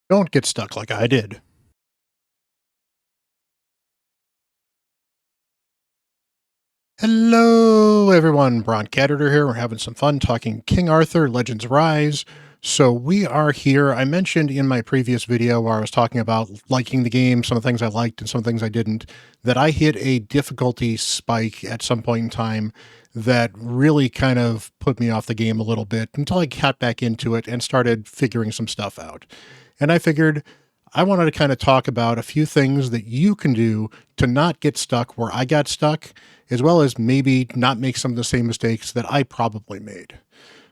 Don't get stuck like I did. Hello, everyone. Bront CatHerder here. We're having some fun talking King Arthur, Legends Rise. So we are here. I mentioned in my previous video where I was talking about liking the game, some of the things I liked and some things I didn't, that I hit a difficulty spike at some point in time that really kind of put me off the game a little bit until I got back into it and started figuring some stuff out. And I figured I wanted to kind of talk about a few things that you can do to not get stuck where I got stuck, as well as maybe not make some of the same mistakes that I probably made.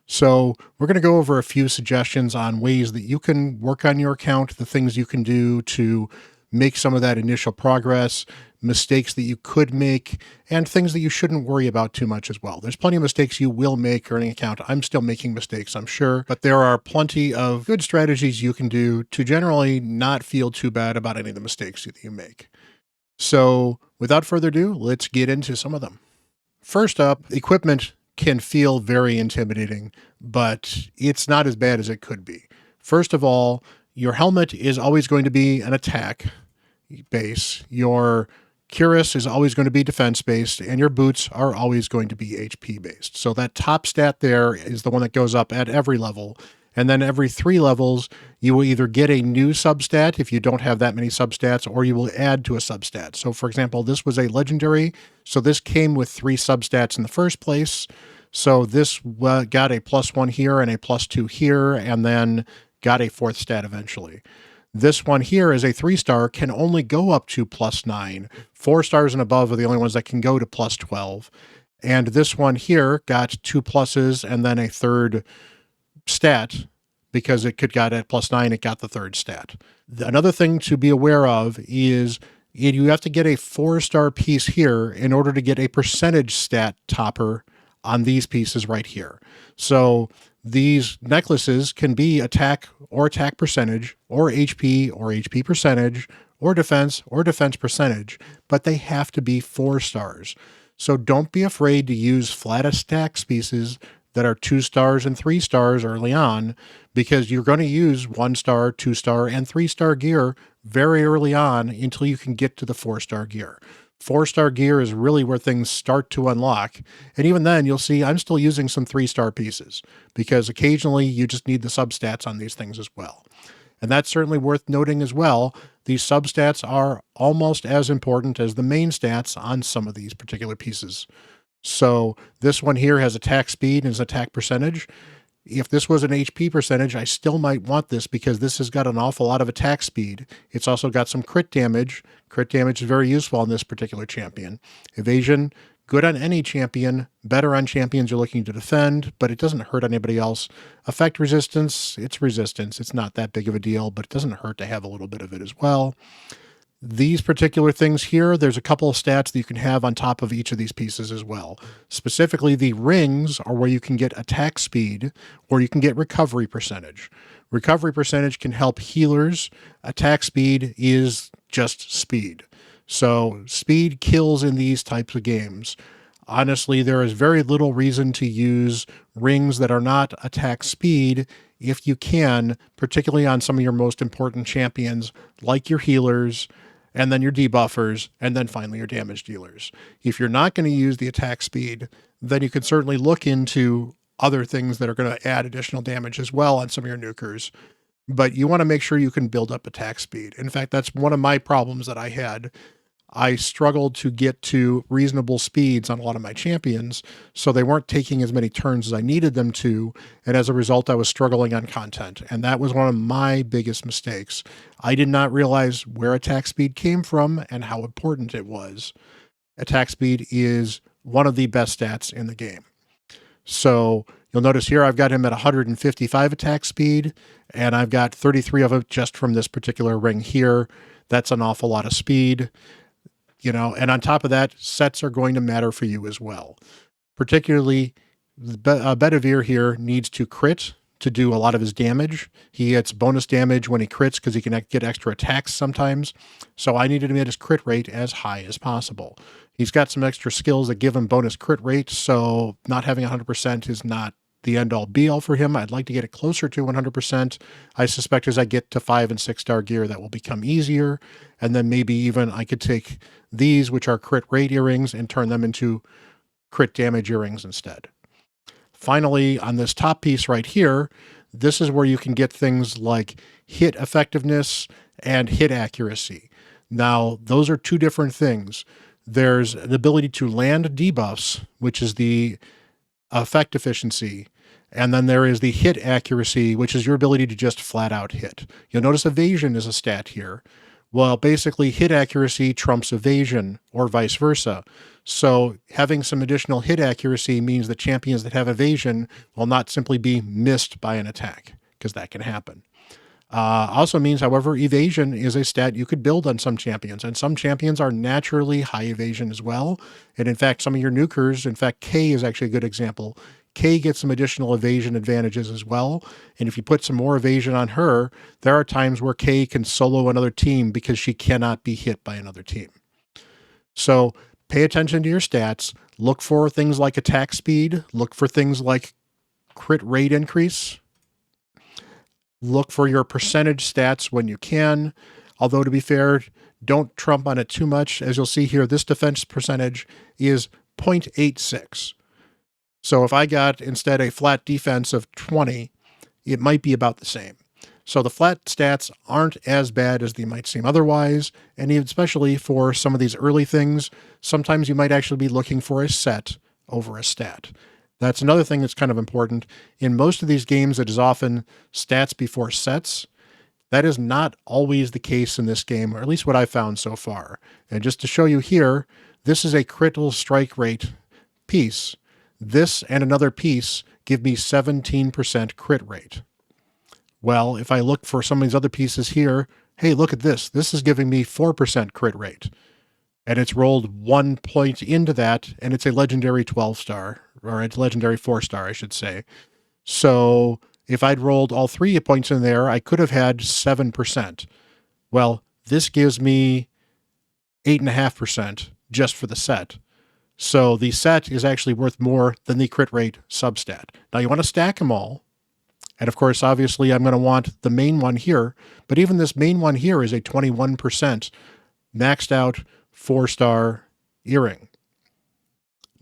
So we're going to go over a few suggestions on ways that you can work on your account, the things you can do to make some of that initial progress, mistakes that you could make, and things that you shouldn't worry about too much as well. There's plenty of mistakes you will make earning account. I'm still making mistakes, I'm sure, but there are plenty of good strategies you can do to generally not feel too bad about any of the mistakes that you make. So without further ado, let's get into some of them. First up, equipment can feel very intimidating, but it's not as bad as it could be. First of all, your helmet is always going to be an attack base. Your cuirass is always going to be defense based, and your boots are always going to be HP based. So that top stat there is the one that goes up at every level. And then every 3 levels, you will either get a new substat if you don't have that many substats, or you will add to a substat. So for example, this was a legendary. So this came with 3 substats in the first place. So this got a +1 here and a +2 here, and then got a 4th stat eventually. This one here is a 3-star, can only go up to +9. 4 stars and above are the only ones that can go to +12. And this one here got 2 pluses and then a 3rd stat, because it could got at +9, it got the 3rd stat. Another thing to be aware of is you have to get a 4-star piece here in order to get a percentage stat topper on these pieces right here. So these necklaces can be attack or attack percentage, or HP percentage, or defense percentage, but they have to be 4 stars. So don't be afraid to use flat attack pieces that are 2 stars and 3 stars early on, because you're going to use 1 star, 2 star, and 3 star gear very early on until you can get to the 4 star gear. 4 star gear is really where things start to unlock. And even then, you'll see I'm still using some 3 star pieces, because occasionally you just need the substats on these things as well. And that's certainly worth noting as well. These substats are almost as important as the main stats on some of these particular pieces. So this one here has attack speed and is attack percentage. If this was an HP percentage, I still might want this because this has got an awful lot of attack speed. It's also got some crit damage. Crit damage is very useful on this particular champion. Evasion, good on any champion, better on champions you're looking to defend, but it doesn't hurt anybody else. Effect resistance, it's resistance. It's not that big of a deal, but it doesn't hurt to have a little bit of it as well. These particular things here, there's a couple of stats that you can have on top of each of these pieces as well. Specifically, the rings are where you can get attack speed, or you can get recovery percentage. Recovery percentage can help healers. Attack speed is just speed. So speed kills in these types of games. Honestly, there is very little reason to use rings that are not attack speed if you can, particularly on some of your most important champions, like your healers, and then your debuffers, and then finally your damage dealers. If you're not going to use the attack speed, then you can certainly look into other things that are going to add additional damage as well on some of your nukers. But you want to make sure you can build up attack speed. In fact, that's one of my problems that I had. I struggled to get to reasonable speeds on a lot of my champions, so they weren't taking as many turns as I needed them to, and as a result, I was struggling on content, and that was one of my biggest mistakes. I did not realize where attack speed came from and how important it was. Attack speed is one of the best stats in the game. So you'll notice here I've got him at 155 attack speed, and I've got 33 of it just from this particular ring here. That's an awful lot of speed. And on top of that, sets are going to matter for you as well. Particularly, Bedivere here needs to crit to do a lot of his damage. He gets bonus damage when he crits because he can get extra attacks sometimes. So I needed to get his crit rate as high as possible. He's got some extra skills that give him bonus crit rate, so not having 100% is not the end-all be-all for him. I'd like to get it closer to 100%. I suspect as I get to 5 and 6-star gear, that will become easier. And then maybe even I could take these, which are crit rate earrings, and turn them into crit damage earrings instead. Finally, on this top piece right here, this is where you can get things like hit effectiveness and hit accuracy. Now, those are two different things. There's the ability to land debuffs, which is the effect efficiency, and then there is the hit accuracy, which is your ability to just flat out hit. You'll notice evasion is a stat here. Well, basically hit accuracy trumps evasion, or vice versa. So having some additional hit accuracy means that champions that have evasion will not simply be missed by an attack, because that can happen. Also means, however, evasion is a stat you could build on some champions, and some champions are naturally high evasion as well. And in fact, some of your nukers, in fact, Kay is actually a good example. Kay gets some additional evasion advantages as well. And if you put some more evasion on her, there are times where Kay can solo another team because she cannot be hit by another team. So pay attention to your stats. Look for things like attack speed. Look for things like crit rate increase. Look for your percentage stats when you can. Although, to be fair, don't trump on it too much. As you'll see here, this defense percentage is 0.86. So if I got instead a flat defense of 20, it might be about the same. So the flat stats aren't as bad as they might seem otherwise, and especially for some of these early things, sometimes you might actually be looking for a set over a stat. That's another thing that's kind of important. In most of these games, it is often stats before sets. That is not always the case in this game, or at least what I've found so far. And just to show you here, this is a critical strike rate piece. This and another piece give me 17% crit rate. Well, if I look for some of these other pieces here, hey, look at this. This is giving me 4% crit rate. And it's rolled 1 point into that, and it's a legendary 12-star, or a legendary 4-star, I should say. So if I'd rolled all 3 points in there, I could have had 7%. Well, this gives me 8.5% just for the set. So the set is actually worth more than the crit rate substat. Now you want to stack them all. And of course, obviously, I'm going to want the main one here. But even this main one here is a 21% maxed out 4-star earring.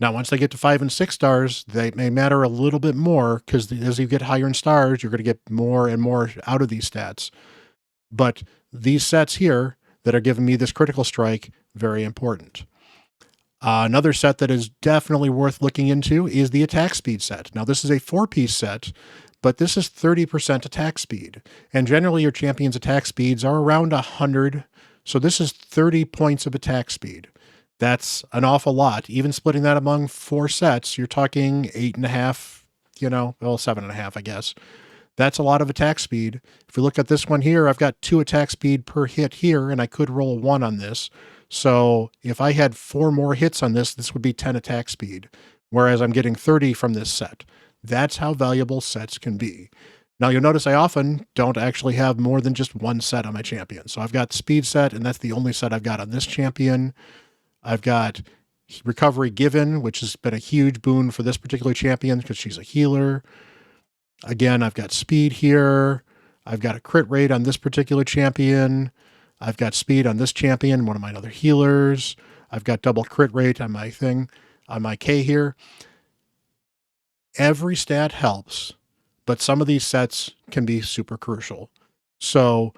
Now, once they get to 5 and 6 stars, they may matter a little bit more because as you get higher in stars, you're going to get more and more out of these stats. But these sets here that are giving me this critical strike, very important. Another set that is definitely worth looking into is the attack speed set. Now, this is a 4-piece set, but this is 30% attack speed. And generally, your champion's attack speeds are around 100. So this is 30 points of attack speed. That's an awful lot. Even splitting that among 4 sets, you're talking 8.5, well, 7.5, I guess. That's a lot of attack speed. If we look at this one here, I've got 2 attack speed per hit here, and I could roll 1 on this. So if I had 4 more hits on this, this would be 10 attack speed, whereas I'm getting 30 from this set. That's how valuable sets can be. Now you'll notice I often don't actually have more than just 1 set on my champion. So I've got speed set, and that's the only set I've got on this champion. I've got recovery given, which has been a huge boon for this particular champion because she's a healer. Again, I've got speed here. I've got a crit rate on this particular champion. I've got speed on this champion, one of my other healers. I've got double crit rate on my thing, on my K here. Every stat helps, but some of these sets can be super crucial. So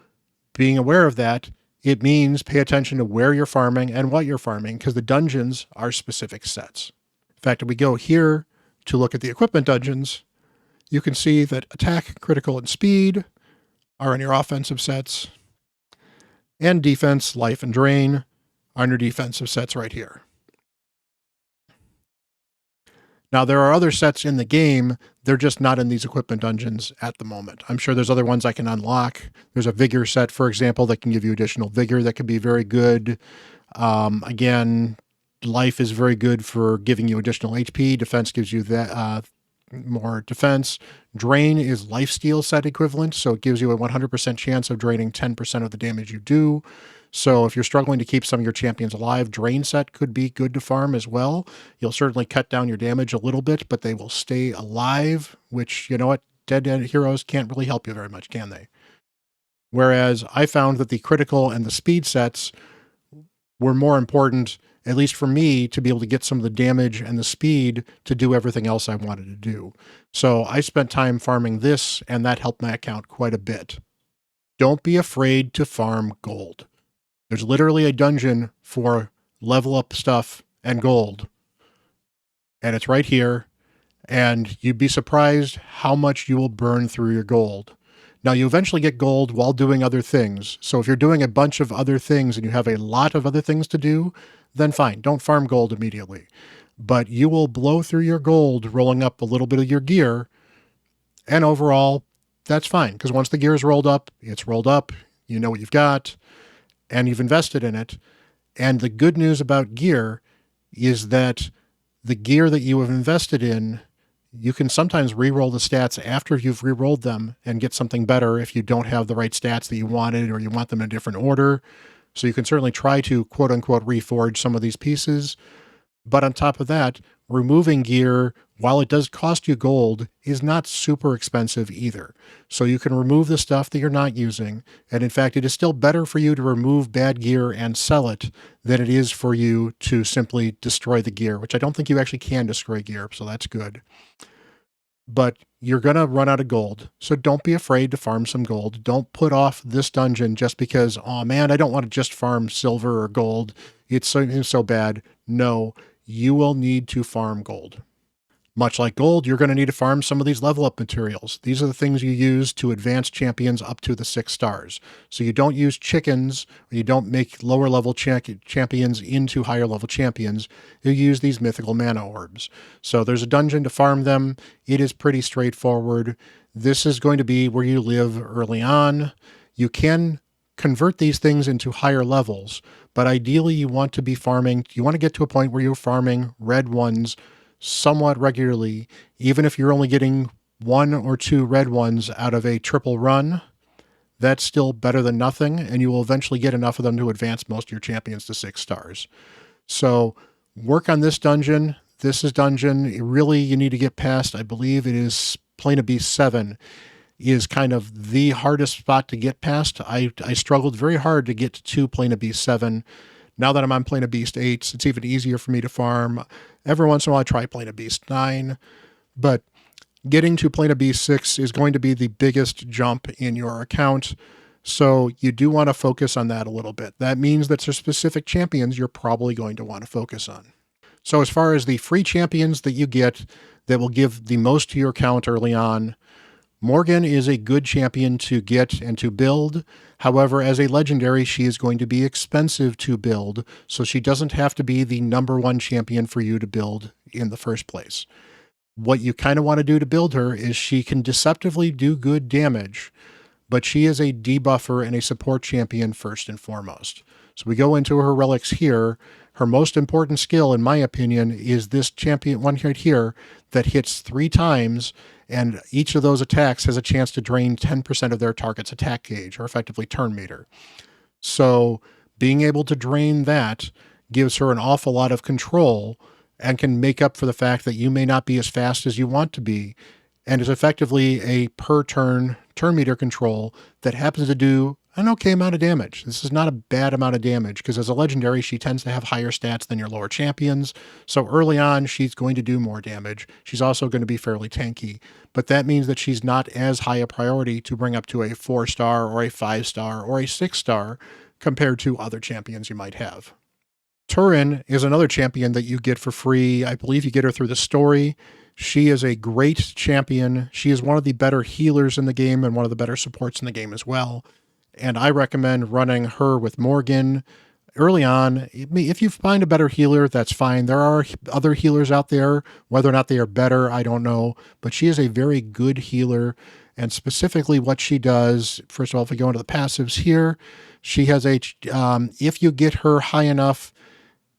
being aware of that, it means pay attention to where you're farming and what you're farming, because the dungeons are specific sets. In fact, if we go here to look at the equipment dungeons, you can see that attack, critical, and speed are in your offensive sets, and defense, life, and drain are in your defensive sets right here. Now, there are other sets in the game. They're just not in these equipment dungeons at the moment. I'm sure there's other ones I can unlock. There's a vigor set, for example, that can give you additional vigor that can be very good. Again, life is very good for giving you additional HP. Defense gives you that more defense. Drain is lifesteal set equivalent, so it gives you a 100% chance of draining 10% of the damage you do. So if you're struggling to keep some of your champions alive, Drain Set could be good to farm as well. You'll certainly cut down your damage a little bit, but they will stay alive, which, you know what, dead end heroes can't really help you very much, can they? Whereas I found that the critical and the speed sets were more important, at least for me, to be able to get some of the damage and the speed to do everything else I wanted to do. So I spent time farming this, and that helped my account quite a bit. Don't be afraid to farm gold. There's literally a dungeon for level up stuff and gold, and it's right here, and you'd be surprised how much you will burn through your gold. Now, you eventually get gold while doing other things. So if you're doing a bunch of other things and you have a lot of other things to do, then fine, don't farm gold immediately. But you will blow through your gold rolling up a little bit of your gear, and overall, that's fine, because once the gear is rolled up, it's rolled up, you know what you've got, and you've invested in it. And the good news about gear is that the gear that you have invested in, you can sometimes re-roll the stats after you've re-rolled them and get something better if you don't have the right stats that you wanted or you want them in a different order. So you can certainly try to quote-unquote reforge some of these pieces. But on top of that, removing gear, while it does cost you gold, is not super expensive either. So you can remove the stuff that you're not using. And in fact, it is still better for you to remove bad gear and sell it than it is for you to simply destroy the gear, which I don't think you actually can destroy gear, so that's good. But you're going to run out of gold. So don't be afraid to farm some gold. Don't put off this dungeon just because, oh man, I don't want to just farm silver or gold. It's so bad. No, you will need to farm gold. Much like gold, you're going to need to farm some of these level up materials. These are the things you use to advance champions up to the 6 stars. So you don't use chickens, or you don't make lower level champions into higher level champions. You use these mythical mana orbs. So there's a dungeon to farm them. It is pretty straightforward. This is going to be where you live early on. You can convert these things into higher levels, but ideally you want to be farming, you want to get to a point where you're farming red ones somewhat regularly, even if you're only getting 1 or 2 red ones out of a triple run. That's still better than nothing, and you will eventually get enough of them to advance most of your champions to 6 stars. So work on this dungeon. This is dungeon, really you need to get past, I believe it is Plane of Beast 7 is kind of the hardest spot to get past. I struggled very hard to get to Plane of Beast 7. Now that I'm on Plane of Beast 8, it's even easier for me to farm. Every once in a while I try Plane of Beast 9, but getting to Plane of Beast 6 is going to be the biggest jump in your account. So you do want to focus on that a little bit. That means that there's specific champions you're probably going to want to focus on. So as far as the free champions that you get that will give the most to your account early on, Morgan is a good champion to get and to build. However, as a legendary, she is going to be expensive to build, so she doesn't have to be the #1 champion for you to build in the first place. What you kind of want to do to build her is she can deceptively do good damage, but she is a debuffer and a support champion first and foremost. So we go into her relics here. Her most important skill, in my opinion, is this champion one right here that hits 3 times, and each of those attacks has a chance to drain 10% of their target's attack gauge, or effectively turn meter. So being able to drain that gives her an awful lot of control and can make up for the fact that you may not be as fast as you want to be, and is effectively a per turn meter control that happens to do an okay amount of damage. This is not a bad amount of damage, because as a legendary, she tends to have higher stats than your lower champions. So early on, she's going to do more damage. She's also going to be fairly tanky, but that means that she's not as high a priority to bring up to a 4-star or a 5-star or a 6-star compared to other champions you might have. Turin is another champion that you get for free. I believe you get her through the story. She is a great champion. She is one of the better healers in the game and one of the better supports in the game as well. And I recommend running her with Morgan early on. If you find a better healer, that's fine. There are other healers out there. Whether or not they are better, I don't know. But she is a very good healer. And specifically what she does, first of all, if we go into the passives here, she has a, if you get her high enough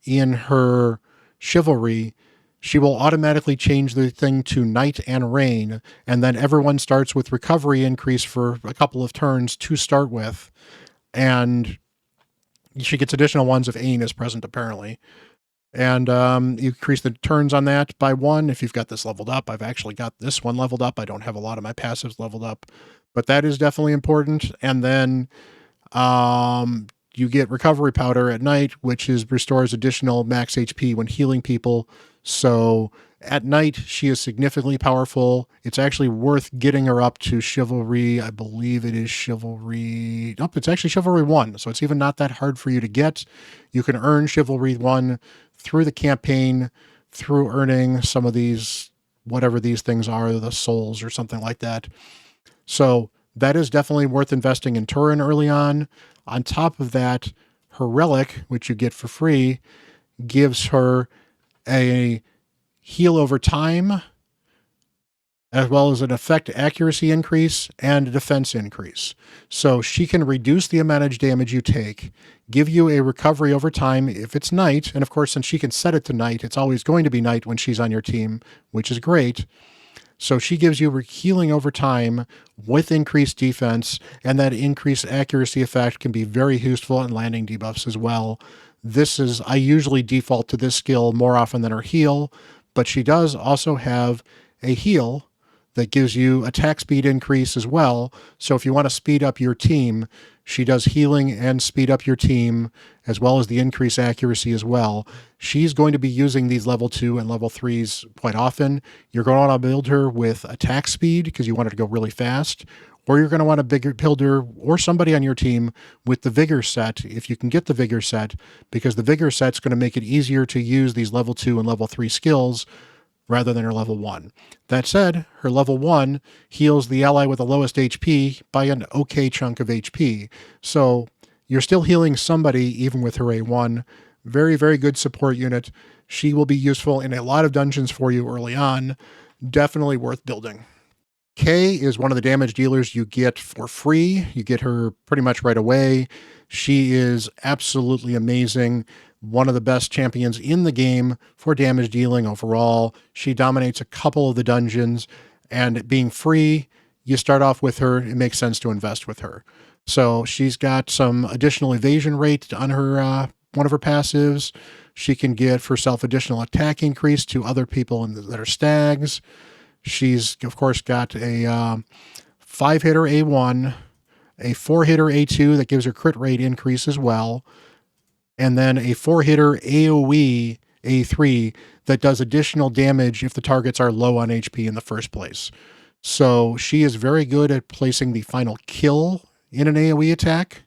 in her chivalry, she will automatically change the thing to night and rain, and then everyone starts with recovery increase for a couple of turns to start with. And she gets additional ones if Ain is present, apparently. And you increase the turns on that by 1 if you've got this leveled up. I've actually got this one leveled up. I don't have a lot of my passives leveled up, but that is definitely important. And then you get recovery powder at night, which restores additional max HP when healing people. So at night, she is significantly powerful. It's actually worth getting her up to Chivalry. I believe it is Chivalry. Nope, it's actually Chivalry 1. So it's even not that hard for you to get. You can earn Chivalry 1 through the campaign, through earning some of these, whatever these things are, the souls or something like that. So that is definitely worth investing in Turin early on. On top of that, her relic, which you get for free, gives her a heal over time, as well as an effect accuracy increase and a defense increase. So she can reduce the amount of damage you take, give you a recovery over time if it's night, and of course, since she can set it to night, it's always going to be night when she's on your team, which is great. So she gives you healing over time with increased defense, and that increased accuracy effect can be very useful in landing debuffs as well. I usually default to this skill more often than her heal, but she does also have a heal that gives you attack speed increase as well. So if you want to speed up your team, she does healing and speed up your team, as well as the increased accuracy as well. She's going to be using these level 2 and level 3s quite often. You're going to want to build her with attack speed because you want her to go really fast, or you're going to want to build her or somebody on your team with the Vigor set, if you can get the Vigor set, because the Vigor set's going to make it easier to use these level 2 and level 3 skills rather than her level 1. That said, her level 1 heals the ally with the lowest HP by an okay chunk of HP. So you're still healing somebody even with her A1. Very, very good support unit. She will be useful in a lot of dungeons for you early on. Definitely worth building. Kay is one of the damage dealers you get for free. You get her pretty much right away. She is absolutely amazing. One of the best champions in the game for damage dealing overall. She dominates a couple of the dungeons, and being free, you start off with her. It makes sense to invest with her. So she's got some additional evasion rate on her one of her passives. She can give herself additional attack increase to other people that are stags. She's, of course, got a 5-hitter A1, a 4-hitter A2 that gives her crit rate increase as well, and then a 4-hitter AoE A3 that does additional damage if the targets are low on HP in the first place. So she is very good at placing the final kill in an AoE attack.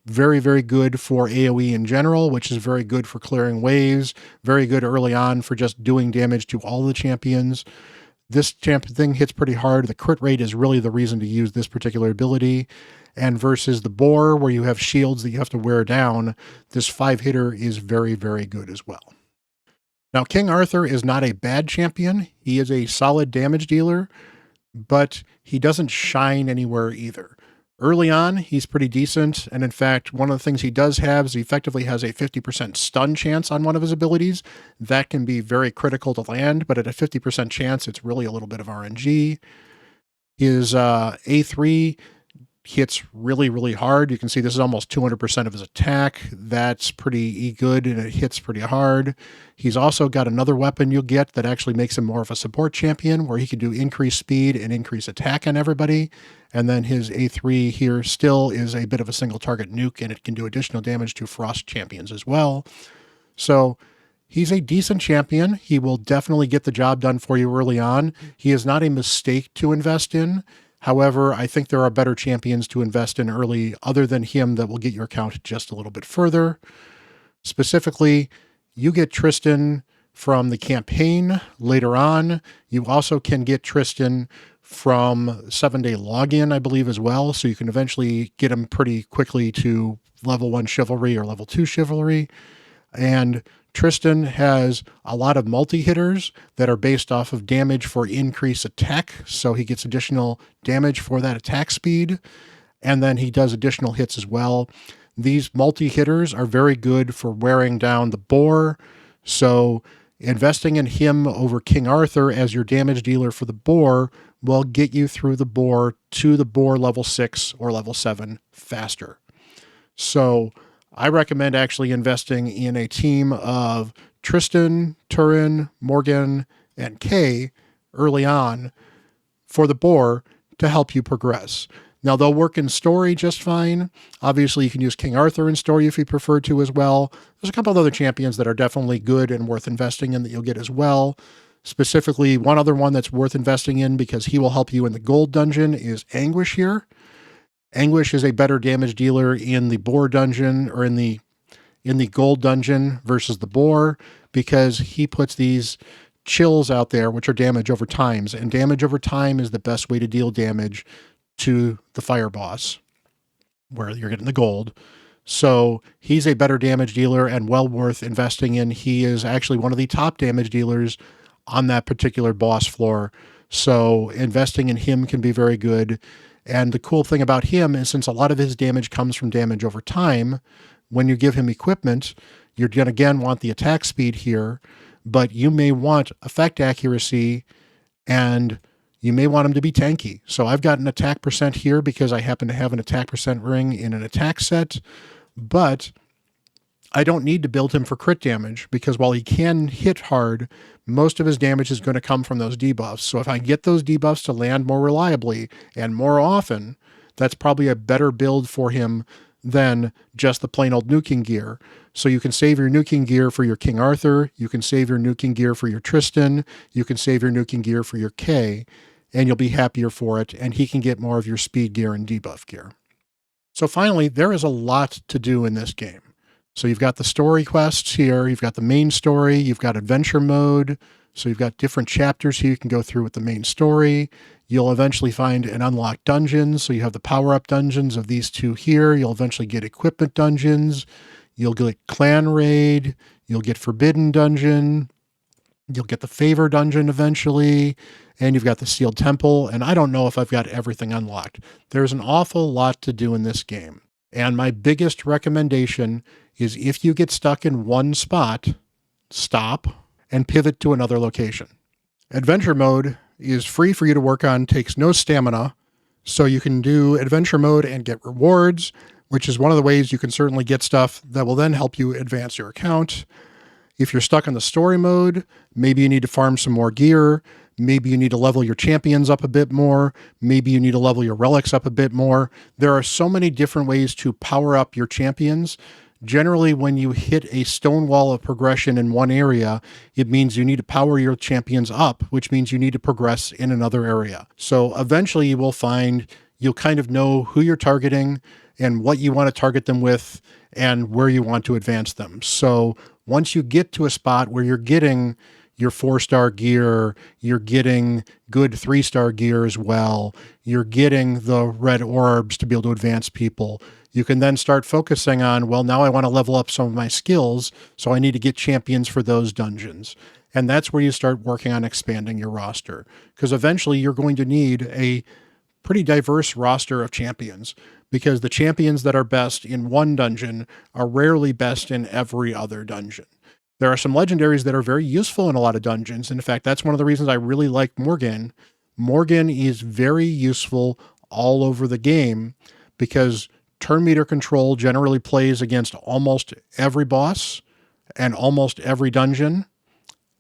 Very, very good for AoE in general, which is very good for clearing waves. Very good early on for just doing damage to all the champions. This champion thing hits pretty hard. The crit rate is really the reason to use this particular ability. And versus the boar, where you have shields that you have to wear down, this 5-hitter is very, very good as well. Now, King Arthur is not a bad champion. He is a solid damage dealer, but he doesn't shine anywhere either. Early on, he's pretty decent, and in fact, one of the things he does have is he effectively has a 50% stun chance on one of his abilities. That can be very critical to land, but at a 50% chance, it's really a little bit of RNG. His A3 hits really, really hard. You can see this is almost 200% of his attack. That's pretty good, and it hits pretty hard. He's also got another weapon you'll get that actually makes him more of a support champion, where he can do increased speed and increased attack on everybody. And then his A3 here still is a bit of a single target nuke, and it can do additional damage to frost champions as well. So he's a decent champion. He will definitely get the job done for you early on. He is not a mistake to invest in. However, I think there are better champions to invest in early other than him that will get your account just a little bit further. Specifically, you get Tristan from the campaign later on. You also can get Tristan from 7-day login, I believe, as well. So you can eventually get him pretty quickly to level 1 chivalry or level 2 chivalry. And Tristan has a lot of multi-hitters that are based off of damage for increased attack. So he gets additional damage for that attack speed. And then he does additional hits as well. These multi-hitters are very good for wearing down the boar. So investing in him over King Arthur as your damage dealer for the boar will get you through the boar to the boar level 6 or level 7 faster. So I recommend actually investing in a team of Tristan, Turin, Morgan, and Kay early on for the boar to help you progress. Now, they'll work in story just fine. Obviously, you can use King Arthur in story if you prefer to as well. There's a couple of other champions that are definitely good and worth investing in that you'll get as well. Specifically, one other one that's worth investing in because he will help you in the gold dungeon is Anguish here. Anguish is a better damage dealer in the boar dungeon or in the gold dungeon versus the boar because he puts these chills out there, which are damage over times, and damage over time is the best way to deal damage to the fire boss, where you're getting the gold. So he's a better damage dealer and well worth investing in. He is actually one of the top damage dealers on that particular boss floor. So investing in him can be very good. And the cool thing about him is since a lot of his damage comes from damage over time, when you give him equipment, you're going to again want the attack speed here, but you may want effect accuracy and you may want him to be tanky. So I've got an attack percent here because I happen to have an attack percent ring in an attack set, but I don't need to build him for crit damage because while he can hit hard, most of his damage is going to come from those debuffs. So if I get those debuffs to land more reliably and more often, that's probably a better build for him than just the plain old nuking gear. So you can save your nuking gear for your King Arthur, you can save your nuking gear for your Tristan, you can save your nuking gear for your Kay, and you'll be happier for it, and he can get more of your speed gear and debuff gear. So finally, there is a lot to do in this game. So you've got the story quests here, you've got the main story, you've got adventure mode, so you've got different chapters here you can go through with the main story. You'll eventually find an unlocked dungeon, so you have the power-up dungeons of these two here. You'll eventually get equipment dungeons, you'll get clan raid, you'll get forbidden dungeon, you'll get the favor dungeon eventually, and you've got the sealed temple, and I don't know if I've got everything unlocked. There's an awful lot to do in this game. And my biggest recommendation is if you get stuck in one spot, stop and pivot to another location. Adventure mode is free for you to work on, takes no stamina, so you can do adventure mode and get rewards, which is one of the ways you can certainly get stuff that will then help you advance your account. If you're stuck in the story mode, maybe you need to farm some more gear, maybe you need to level your champions up a bit more, maybe you need to level your relics up a bit more. There are so many different ways to power up your champions. Generally, when you hit a stone wall of progression in one area, it means you need to power your champions up, which means you need to progress in another area. So eventually you will find you'll kind of know who you're targeting and what you want to target them with and where you want to advance them. So once you get to a spot where you're getting your 4-star gear, you're getting good 3-star gear as well, you're getting the red orbs to be able to advance people, you can then start focusing on, well, now I want to level up some of my skills, so I need to get champions for those dungeons. And that's where you start working on expanding your roster, because eventually you're going to need a pretty diverse roster of champions, because the champions that are best in one dungeon are rarely best in every other dungeon. There are some legendaries that are very useful in a lot of dungeons. And in fact, that's one of the reasons I really like Morgan. Morgan is very useful all over the game because turn meter control generally plays against almost every boss and almost every dungeon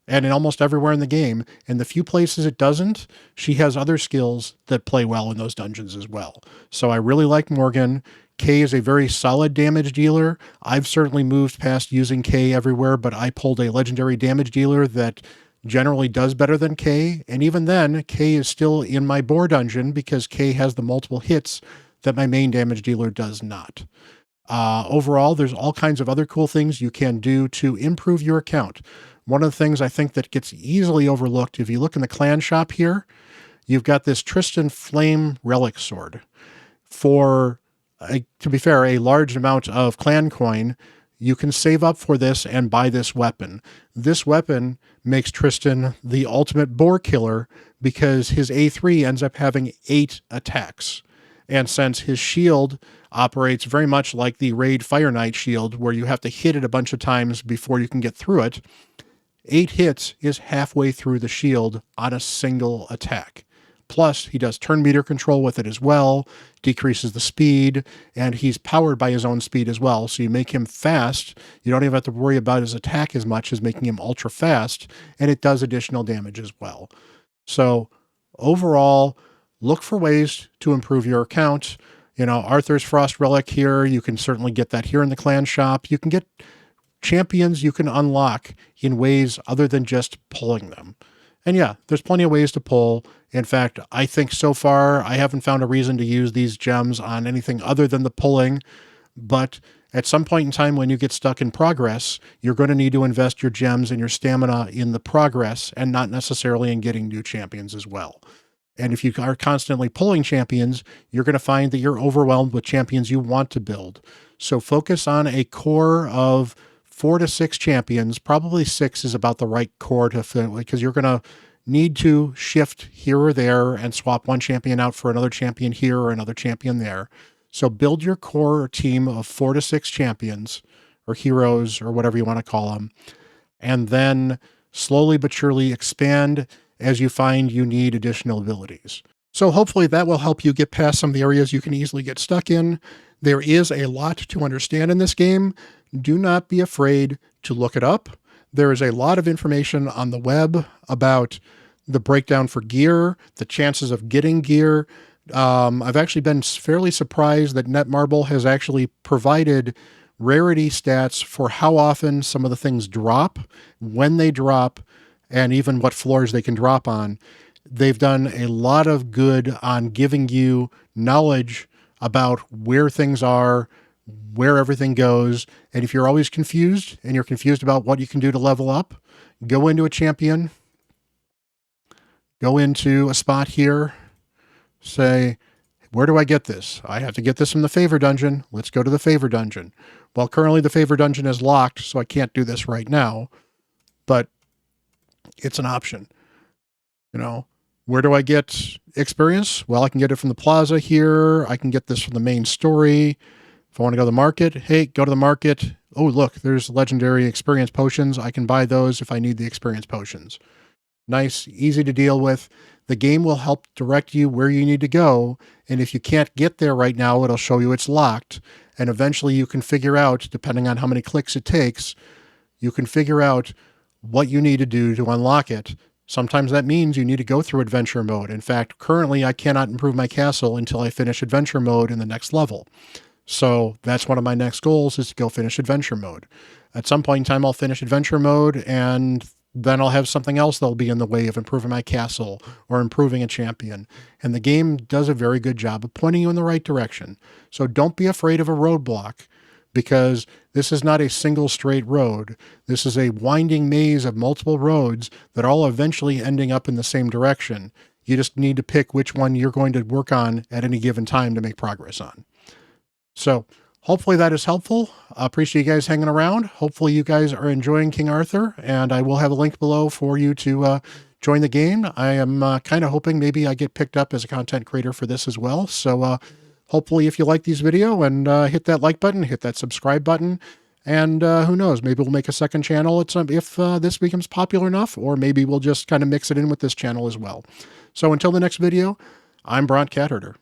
and in almost everywhere in the game. And the few places it doesn't, she has other skills that play well in those dungeons as well. So I really like Morgan. Kay is a very solid damage dealer. I've certainly moved past using Kay everywhere, but I pulled a legendary damage dealer that generally does better than Kay. And even then, Kay is still in my boar dungeon because Kay has the multiple hits that my main damage dealer does not. Overall, there's all kinds of other cool things you can do to improve your account. One of the things I think that gets easily overlooked, if you look in the clan shop here, you've got this Tristan Flame Relic Sword. For, to be fair, a large amount of clan coin, you can save up for this and buy this weapon. This weapon makes Tristan the ultimate boar killer because his A3 ends up having 8 attacks. And since his shield operates very much like the Raid Fire Knight shield, where you have to hit it a bunch of times before you can get through it, 8 hits is halfway through the shield on a single attack. Plus, he does turn meter control with it as well, decreases the speed, and he's powered by his own speed as well. So you make him fast. You don't even have to worry about his attack as much as making him ultra fast, and it does additional damage as well. So overall, look for ways to improve your account. Arthur's Frost Relic here, you can certainly get that here in the clan shop. You can get champions you can unlock in ways other than just pulling them. And yeah, there's plenty of ways to pull. In fact, I think so far I haven't found a reason to use these gems on anything other than the pulling. But at some point in time when you get stuck in progress, you're going to need to invest your gems and your stamina in the progress and not necessarily in getting new champions as well. And if you are constantly pulling champions, you're going to find that you're overwhelmed with champions you want to build. So focus on a core of 4 to 6 champions. Probably 6 is about the right core to fit, because you're going to need to shift here or there and swap one champion out for another champion here or another champion there. So build your core team of 4 to 6 champions or heroes or whatever you want to call them, and then slowly but surely expand as you find you need additional abilities. So hopefully that will help you get past some of the areas you can easily get stuck in. There is a lot to understand in this game. Do not be afraid to look it up. There is a lot of information on the web about the breakdown for gear, the chances of getting gear. I've actually been fairly surprised that Netmarble has actually provided rarity stats for how often some of the things drop, when they drop, and even what floors they can drop on. They've done a lot of good on giving you knowledge about where things are, where everything goes. And if you're always confused and you're confused about what you can do to level up, go into a champion, go into a spot here, say, where do I get this? I have to get this from the favor dungeon. Let's go to the favor dungeon. Well, currently the favor dungeon is locked, so I can't do this right now, but it's an option. Where do I get experience? Well, I can get it from the plaza here. I can get this from the main story. If I want to go to the market, hey, go to the market. Oh, look, there's legendary experience potions. I can buy those if I need the experience potions. Nice, easy to deal with. The game will help direct you where you need to go. And if you can't get there right now, it'll show you it's locked. And eventually you can figure out, depending on how many clicks it takes, you can figure out what you need to do to unlock it. Sometimes that means you need to go through adventure mode. In fact, currently I cannot improve my castle until I finish adventure mode in the next level. So that's one of my next goals, is to go finish adventure mode. At some point in time, I'll finish adventure mode, and then I'll have something else that'll be in the way of improving my castle or improving a champion. And the game does a very good job of pointing you in the right direction. So don't be afraid of a roadblock, because this is not a single straight road. This is a winding maze of multiple roads that are all eventually ending up in the same direction. You just need to pick which one you're going to work on at any given time to make progress on. So hopefully that is helpful. I appreciate you guys hanging around. Hopefully you guys are enjoying King Arthur, and I will have a link below for you to join the game. I am kind of hoping maybe I get picked up as a content creator for this as well. So hopefully if you like these video, and hit that like button, hit that subscribe button, and who knows, maybe we'll make a second channel if this becomes popular enough, or maybe we'll just kind of mix it in with this channel as well. So until the next video, I'm Bront CatHerder.